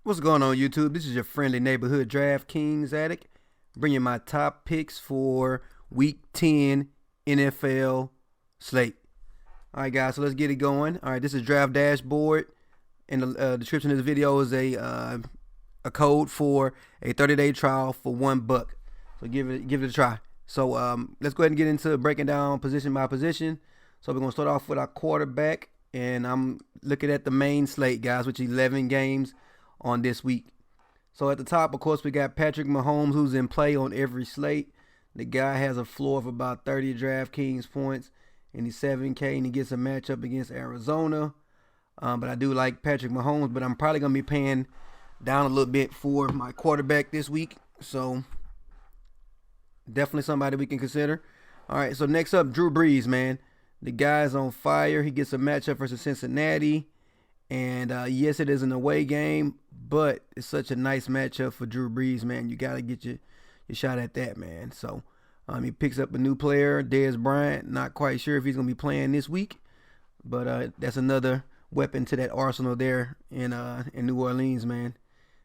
What's going on, YouTube? This is your friendly neighborhood DraftKings addict, bringing my top picks for Week 10 NFL slate. All right, guys, so let's get it going. All right, this is Draft Dashboard. In the description of this video is a code for a 30-day trial for $1. So give it a try. So let's go ahead and get into breaking down position by position. So we're gonna start off with our quarterback, and I'm looking at the main slate, guys, which is 11 games on this week. So at the top, of course, we got Patrick Mahomes, who's in play on every slate. The guy has a floor of about 30 DraftKings points, and he's 7K, and he gets a matchup against Arizona. But I do like Patrick Mahomes, but I'm probably going to be paying down a little bit for my quarterback this week. So definitely somebody we can consider. All right, so next up, Drew Brees, man. The guy's on fire. He gets a matchup versus Cincinnati. And yes, it is an away game, but it's such a nice matchup for Drew Brees, man. You got to get your shot at that, man. So he picks up a new player, Dez Bryant. Not quite sure if he's going to be playing this week, but that's another weapon to that arsenal there in New Orleans, man.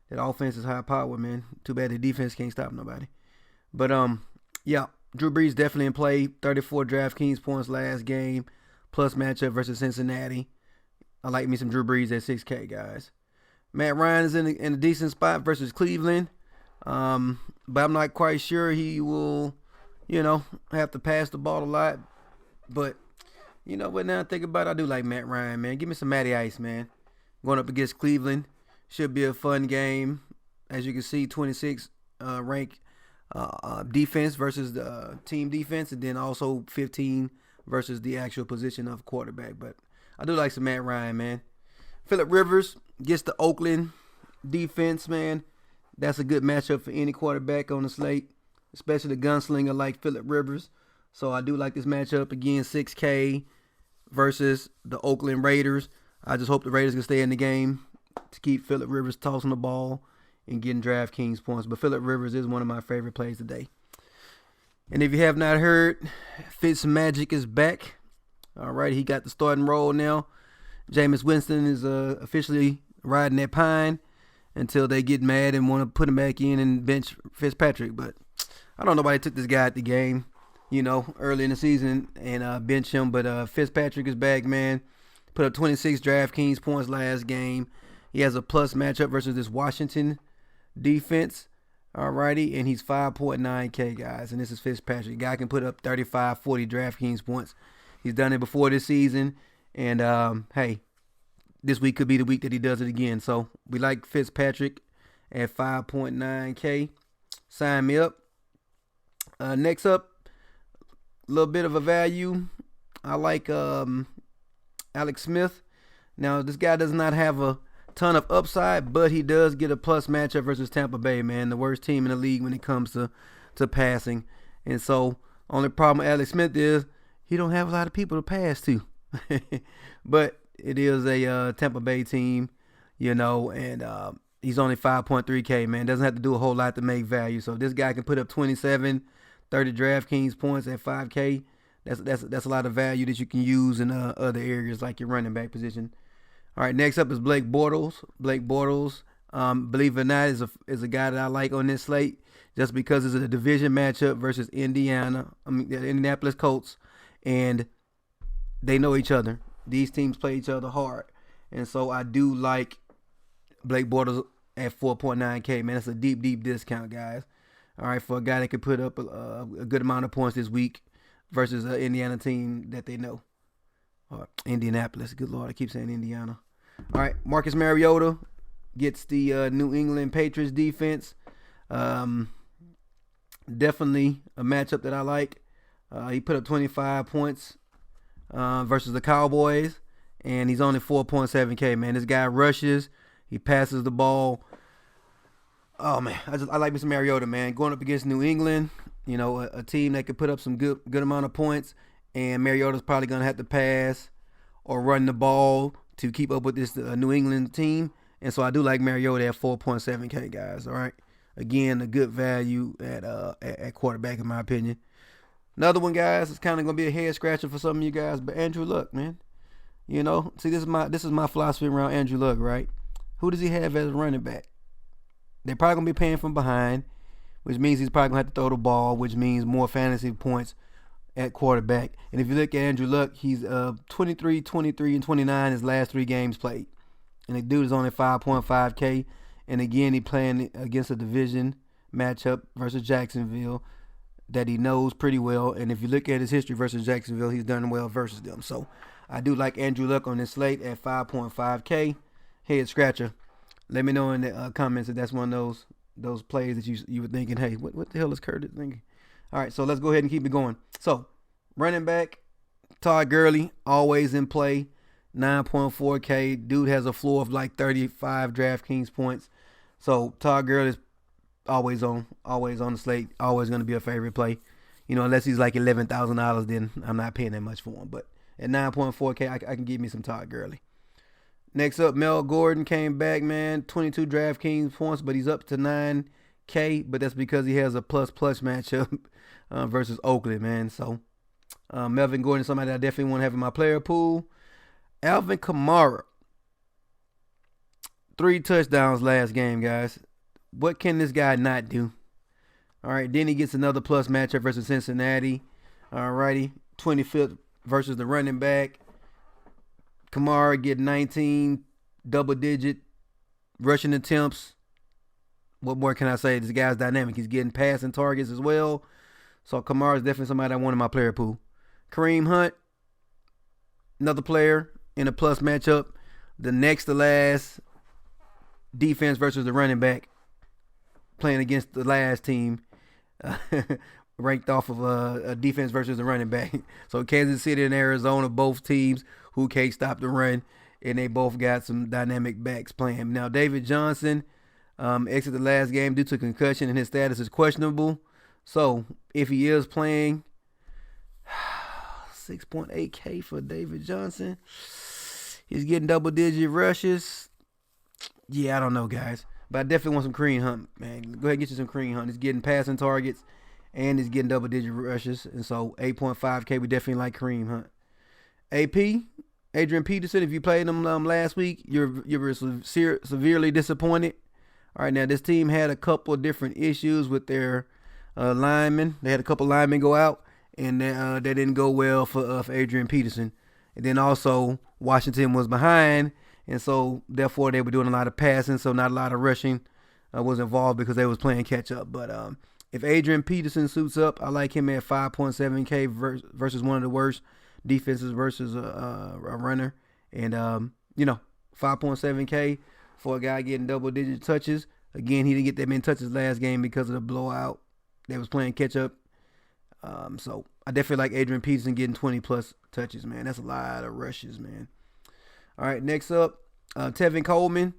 That offense is high power, man. Too bad the defense can't stop nobody. But, yeah, Drew Brees definitely in play. 34 DraftKings points last game, plus matchup versus Cincinnati. I like me some Drew Brees at 6K, guys. Matt Ryan is in a decent spot versus Cleveland. But I'm not quite sure he will, have to pass the ball a lot. But, what now I think about it, I do like Matt Ryan, man. Give me some Matty Ice, man. Going up against Cleveland. Should be a fun game. As you can see, 26 rank defense versus the team defense. And then also 15 versus the actual position of quarterback. But I do like some Matt Ryan, man. Phillip Rivers gets the Oakland defense, man. That's a good matchup for any quarterback on the slate, especially the gunslinger like Phillip Rivers. So I do like this matchup again, 6K versus the Oakland Raiders. I just hope the Raiders can stay in the game to keep Phillip Rivers tossing the ball and getting DraftKings points. But Phillip Rivers is one of my favorite plays today. And if you have not heard, Fitzmagic is back. All right, he got the starting role now. Jameis Winston is officially riding that pine until they get mad and want to put him back in and bench Fitzpatrick. But I don't know why they took this guy at the game, early in the season and bench him. But Fitzpatrick is back, man. Put up 26 DraftKings points last game. He has a plus matchup versus this Washington defense. All righty, and he's 5.9K, guys. And this is Fitzpatrick. Guy can put up 35, 40 DraftKings points. He's done it before this season, and hey, this week could be the week that he does it again. So we like Fitzpatrick at 5.9K. Sign me up. Next up, a little bit of a value. I like Alex Smith. Now, this guy does not have a ton of upside, but he does get a plus matchup versus Tampa Bay, man, the worst team in the league when it comes to passing. And so, only problem with Alex Smith is he don't have a lot of people to pass to. But it is a Tampa Bay team, and he's only 5.3K, man. Doesn't have to do a whole lot to make value. So if this guy can put up 27, 30 DraftKings points at 5K, that's a lot of value that you can use in other areas like your running back position. All right, next up is Blake Bortles. Blake Bortles, believe it or not, is a guy that I like on this slate just because it's a division matchup versus the Indianapolis Colts. And they know each other. These teams play each other hard. And so I do like Blake Bortles at 4.9K. Man, that's a deep, deep discount, guys. All right, for a guy that could put up a good amount of points this week versus an Indiana team that they know. Indianapolis. Good Lord, I keep saying Indiana. All right, Marcus Mariota gets the New England Patriots defense. Definitely a matchup that I like. He put up 25 points versus the Cowboys, and he's only 4.7K, man. This guy rushes. He passes the ball. Oh, man, I like Mr. Mariota, man. Going up against New England, a team that could put up some good amount of points, and Mariota's probably going to have to pass or run the ball to keep up with this New England team. And so I do like Mariota at 4.7K, guys, all right? Again, a good value at quarterback, in my opinion. Another one, guys, is kind of going to be a head scratcher for some of you guys, but Andrew Luck, man. See, this is my philosophy around Andrew Luck, right? Who does he have as a running back? They're probably going to be paying from behind, which means he's probably going to have to throw the ball, which means more fantasy points at quarterback. And if you look at Andrew Luck, he's 23, 23, and 29 his last 3 games played. And the dude is only 5.5K. And again, he playing against a division matchup versus Jacksonville that he knows pretty well. And if you look at his history versus Jacksonville, he's done well versus them. So I do like Andrew Luck on this slate at 5.5K. Head scratcher. Let me know in the comments if that's one of those plays that you were thinking, hey, what the hell is Curtis thinking? All right, so let's go ahead and keep it going. So running back, Todd Gurley, always in play, 9.4K. Dude has a floor of like 35 DraftKings points. So Todd Gurley is always on the slate, always going to be a favorite play. Unless he's like $11,000, then I'm not paying that much for him. But at 9.4K, I can give me some Todd Gurley. Next up, Mel Gordon came back, man, 22 DraftKings points, but he's up to 9K. But that's because he has a plus matchup versus Oakland, man. So Melvin Gordon is somebody I definitely want to have in my player pool. Alvin Kamara, 3 touchdowns last game, guys. What can this guy not do? All right, then he gets another plus matchup versus Cincinnati. All righty, 25th versus the running back. Kamara get 19 double-digit rushing attempts. What more can I say? This guy's dynamic. He's getting passing targets as well. So Kamara is definitely somebody I want in my player pool. Kareem Hunt, another player in a plus matchup. The next to last defense versus the running back, playing against the last team, ranked off of a defense versus the running back. So Kansas City and Arizona, both teams who can't stop the run, and they both got some dynamic backs playing. Now David Johnson exited the last game due to concussion, and his status is questionable. So if he is playing, 6.8K for David Johnson. He's getting double-digit rushes. Yeah, I don't know, guys. But I definitely want some Kareem Hunt, man. Go ahead and get you some Kareem Hunt. He's getting passing targets, and he's getting double-digit rushes. And so 8.5K, we definitely like Kareem Hunt. AP, Adrian Peterson, if you played him last week, you were severely disappointed. All right, now this team had a couple of different issues with their linemen. They had a couple linemen go out, and that didn't go well for Adrian Peterson. And then also Washington was behind, and so therefore they were doing a lot of passing, so not a lot of rushing was involved because they was playing catch up. But if Adrian Peterson suits up, I like him at 5.7K versus one of the worst defenses versus a runner. And 5.7K for a guy getting double-digit touches. Again, he didn't get that many touches last game because of the blowout. They was playing catch-up. So I definitely like Adrian Peterson getting 20-plus touches, man. That's a lot of rushes, man. All right, next up, Tevin Coleman.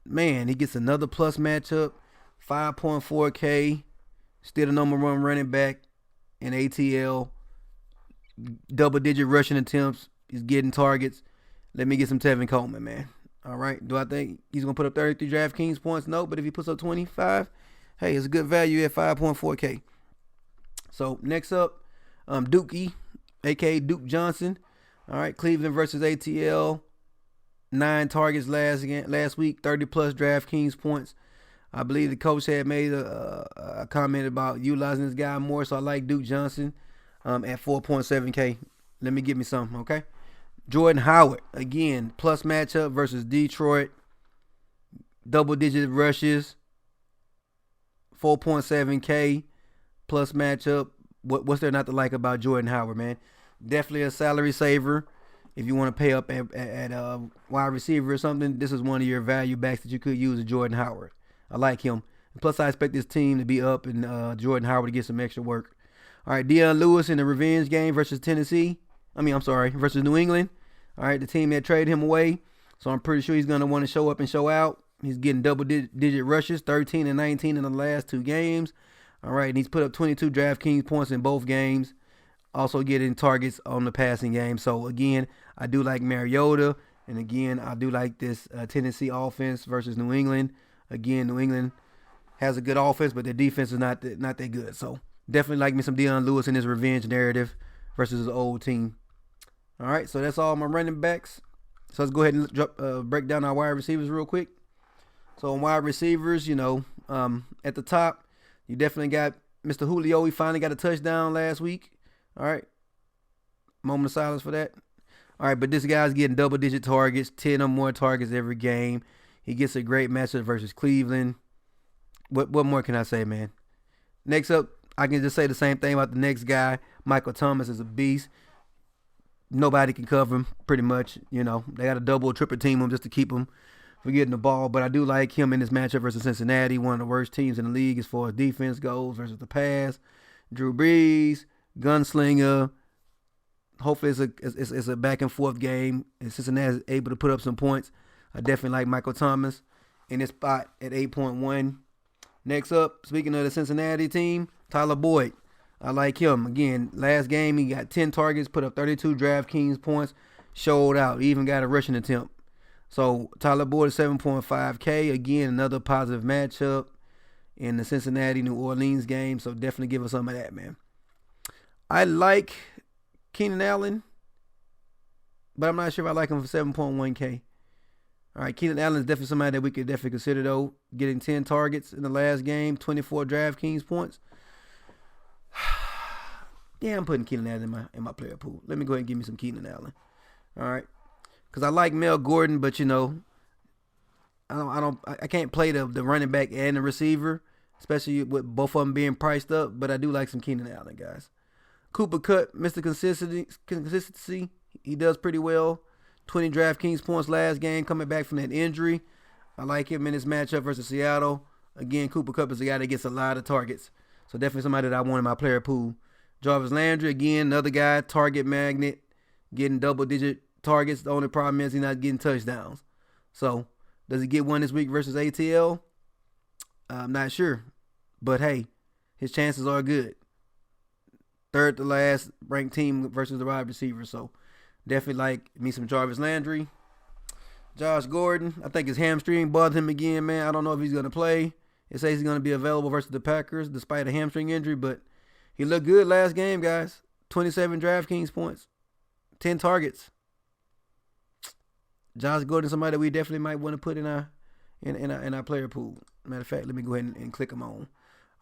Man, he gets another plus matchup. 5.4K. Still the number 1 running back in ATL. Double-digit rushing attempts. He's getting targets. Let me get some Tevin Coleman, man. All right. Do I think he's going to put up 33 DraftKings points? No, but if he puts up 25, hey, it's a good value at 5.4K. So next up, Dookie, a.k.a. Duke Johnson. All right, Cleveland versus ATL. 9 targets last week, 30-plus DraftKings points. I believe the coach had made a comment about utilizing this guy more, so I like Duke Johnson at 4.7K. Let me give me something, okay? Jordan Howard, again, plus matchup versus Detroit. Double-digit rushes, 4.7K, plus matchup. What's there not to like about Jordan Howard, man? Definitely a salary saver. If you want to pay up at wide receiver or something, this is one of your value backs that you could use, Jordan Howard. I like him. Plus, I expect this team to be up and Jordan Howard to get some extra work. All right, Deion Lewis in the revenge game versus versus New England. All right, the team that traded him away. So I'm pretty sure he's going to want to show up and show out. He's getting double-digit rushes, 13 and 19 in the last 2 games. All right, and he's put up 22 DraftKings points in both games. Also getting targets on the passing game. So, again, I do like Mariota. And, again, I do like this Tennessee offense versus New England. Again, New England has a good offense, but their defense is not that good. So, definitely like me some Deion Lewis in his revenge narrative versus his old team. All right, so that's all my running backs. So, let's go ahead and break down our wide receivers real quick. So on wide receivers, at the top, you definitely got Mr. Julio. He finally got a touchdown last week. All right. Moment of silence for that. All right, but this guy's getting double-digit targets, 10 or more targets every game. He gets a great matchup versus Cleveland. What more can I say, man? Next up, I can just say the same thing about the next guy. Michael Thomas is a beast. Nobody can cover him, pretty much. They got to double or triple team him just to keep him from getting the ball. But I do like him in this matchup versus Cincinnati, one of the worst teams in the league as far as defense goes versus the pass. Drew Brees, gunslinger. Hopefully it's a back and forth game, and Cincinnati is able to put up some points. I definitely like Michael Thomas in this spot at 8.1. Next up, speaking of the Cincinnati team, Tyler Boyd. I like him. Again, last game he got 10 targets, put up 32 DraftKings points, showed out. He even got a rushing attempt. So Tyler Boyd is 7.5K. Again, another positive matchup in the Cincinnati-New Orleans game. So definitely give us some of that, man. I like Keenan Allen, but I'm not sure if I like him for 7.1K. All right, Keenan Allen is definitely somebody that we could definitely consider, though. Getting 10 targets in the last game, 24 DraftKings points. Yeah, I'm putting Keenan Allen in my player pool. Let me go ahead and give me some Keenan Allen. All right, because I like Mel Gordon, but I can't play the running back and the receiver, especially with both of them being priced up. But I do like some Keenan Allen, guys. Cooper Kupp, Mr. Consistency, he does pretty well. 20 DraftKings points last game, coming back from that injury. I like him in his matchup versus Seattle. Again, Cooper Kupp is a guy that gets a lot of targets. So definitely somebody that I want in my player pool. Jarvis Landry, again, another guy, target magnet, getting double-digit targets. The only problem is he's not getting touchdowns. So does he get one this week versus ATL? I'm not sure. But, hey, his chances are good. Third to last ranked team versus the wide receiver. So definitely like me some Jarvis Landry. Josh Gordon, I think his hamstring bothered him again, man. I don't know if he's going to play. It says he's going to be available versus the Packers despite a hamstring injury, but he looked good last game, guys. 27 DraftKings points, 10 targets. Josh Gordon, somebody that we definitely might want to put in our player pool. Matter of fact, let me go ahead and click him on.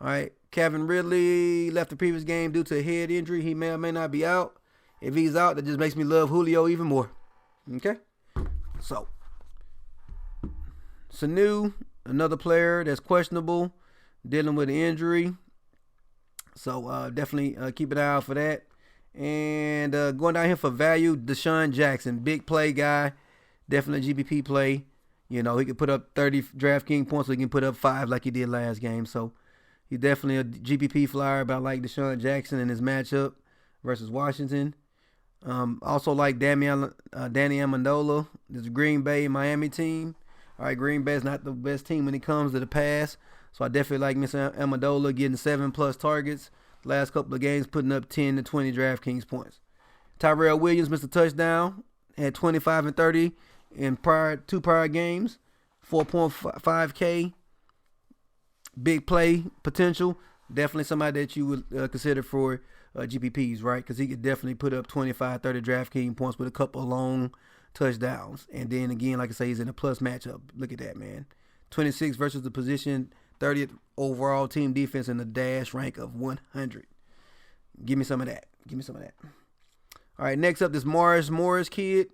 All right, Kevin Ridley left the previous game due to a head injury. He may or may not be out. If he's out, that just makes me love Julio even more. Okay? So, Sanu, another player that's questionable, dealing with an injury. So, definitely keep an eye out for that. And going down here for value, Deshaun Jackson, big play guy. Definitely a GPP play. He could put up 30 DraftKings points, so he can put up 5 like he did last game. So, he's definitely a GPP flyer, but I like Deshaun Jackson in his matchup versus Washington. Also like Danny Amendola, this Green Bay Miami team. All right, Green Bay is not the best team when it comes to the pass, so I definitely like Mr. Amendola getting 7+ targets. Last couple of games, putting up 10 to 20 DraftKings points. Tyrell Williams, Mr. Touchdown, had 25 and 30 in two prior games, 4.5K. Big play potential. Definitely somebody that you would consider for GPPs, right? Because he could definitely put up 25, 30 DraftKings points with a couple of long touchdowns. And then again, like I say, he's in a plus matchup. Look at that, man. 26 versus the position, 30th overall team defense in the dash rank of 100. Give me some of that. All right, next up, this Morris kid.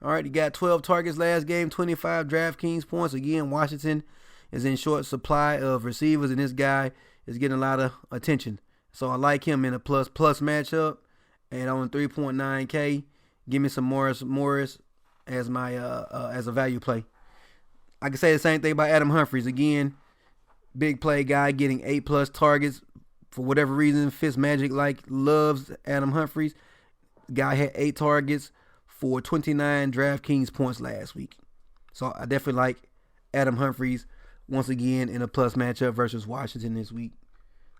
All right, he got 12 targets last game, 25 DraftKings points. Again, Washington is in short supply of receivers, and this guy is getting a lot of attention. So I like him in a plus matchup, and on 3.9K. Give me some Morris as my as a value play. I can say the same thing about Adam Humphries. Again, big play guy getting 8+ targets for whatever reason. Fitzmagic loves Adam Humphries. Guy had 8 targets for 29 DraftKings points last week. So I definitely like Adam Humphries once again in a plus matchup versus Washington this week.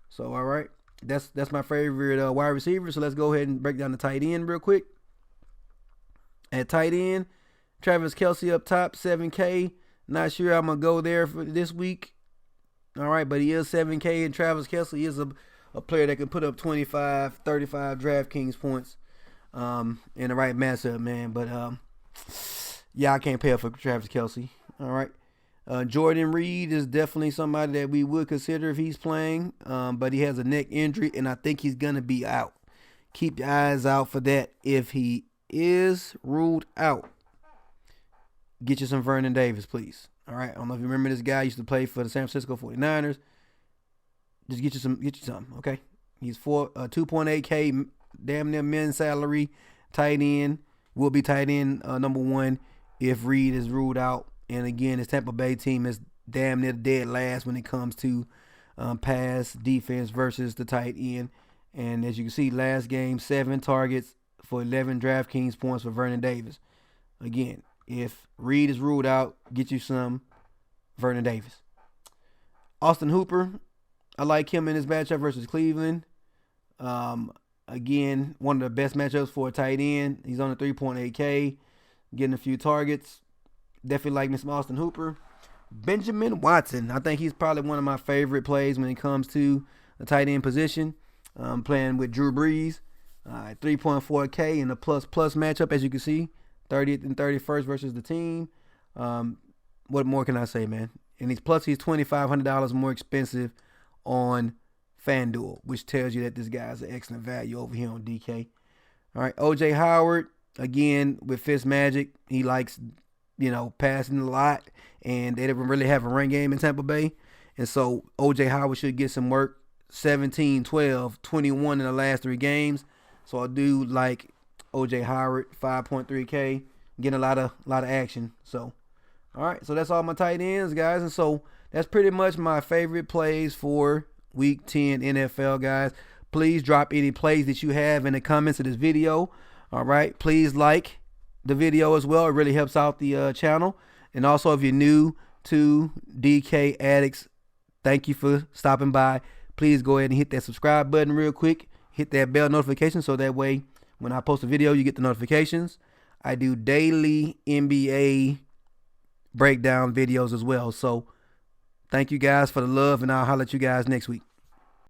So all right, that's my favorite wide receiver. So let's go ahead and break down the tight end real quick. At tight end, Travis Kelce up top, 7K. Not sure I'm going to go there for this week. All right, but he is 7K, and Travis Kelce is a player that can put up 25, 35 DraftKings points in the right matchup, man. But, yeah, I can't pay up for Travis Kelce. All right. Jordan Reed is definitely somebody that we would consider if he's playing, but he has a neck injury, and I think he's going to be out. Keep your eyes out for that. If he is ruled out, get you some Vernon Davis, please. All right. I don't know if you remember this guy. He used to play for the San Francisco 49ers. Just get you some. Okay. He's 2.8K, damn near min salary, tight end. Will be tight end number one if Reed is ruled out. And again, his Tampa Bay team is damn near dead last when it comes to pass defense versus the tight end. And as you can see, last game, 7 targets for 11 DraftKings points for Vernon Davis. Again, if Reed is ruled out, get you some Vernon Davis. Austin Hooper, I like him in his matchup versus Cleveland. Again, one of the best matchups for a tight end. He's on a 3.8K, getting a few targets. Definitely like Miss Austin Hooper. Benjamin Watson, I think he's probably one of my favorite plays when it comes to the tight end position. Playing with Drew Brees. 3.4K in a plus matchup, as you can see. 30th and 31st versus the team. What more can I say, man? And he's $2,500 more expensive on FanDuel, which tells you that this guy's an excellent value over here on DK. All right, O.J. Howard, again, with Fitzmagic, he likes, passing a lot, and they didn't really have a run game in Tampa Bay. And so O.J. Howard should get some work. 17, 12, 21 in the last 3 games. So I do like O.J. Howard, 5.3K, getting a lot of action. So, all right, so that's all my tight ends, guys. And so that's pretty much my favorite plays for Week 10 NFL, guys. Please drop any plays that you have in the comments of this video. All right, please like the video as well. It really helps out the channel. And also, if you're new to DK Addicts, thank you for stopping by. Please go ahead and hit that subscribe button real quick. Hit that bell notification so that way when I post a video, you get the notifications. I do daily NBA breakdown videos as well. So thank you guys for the love, and I'll holler at you guys next week.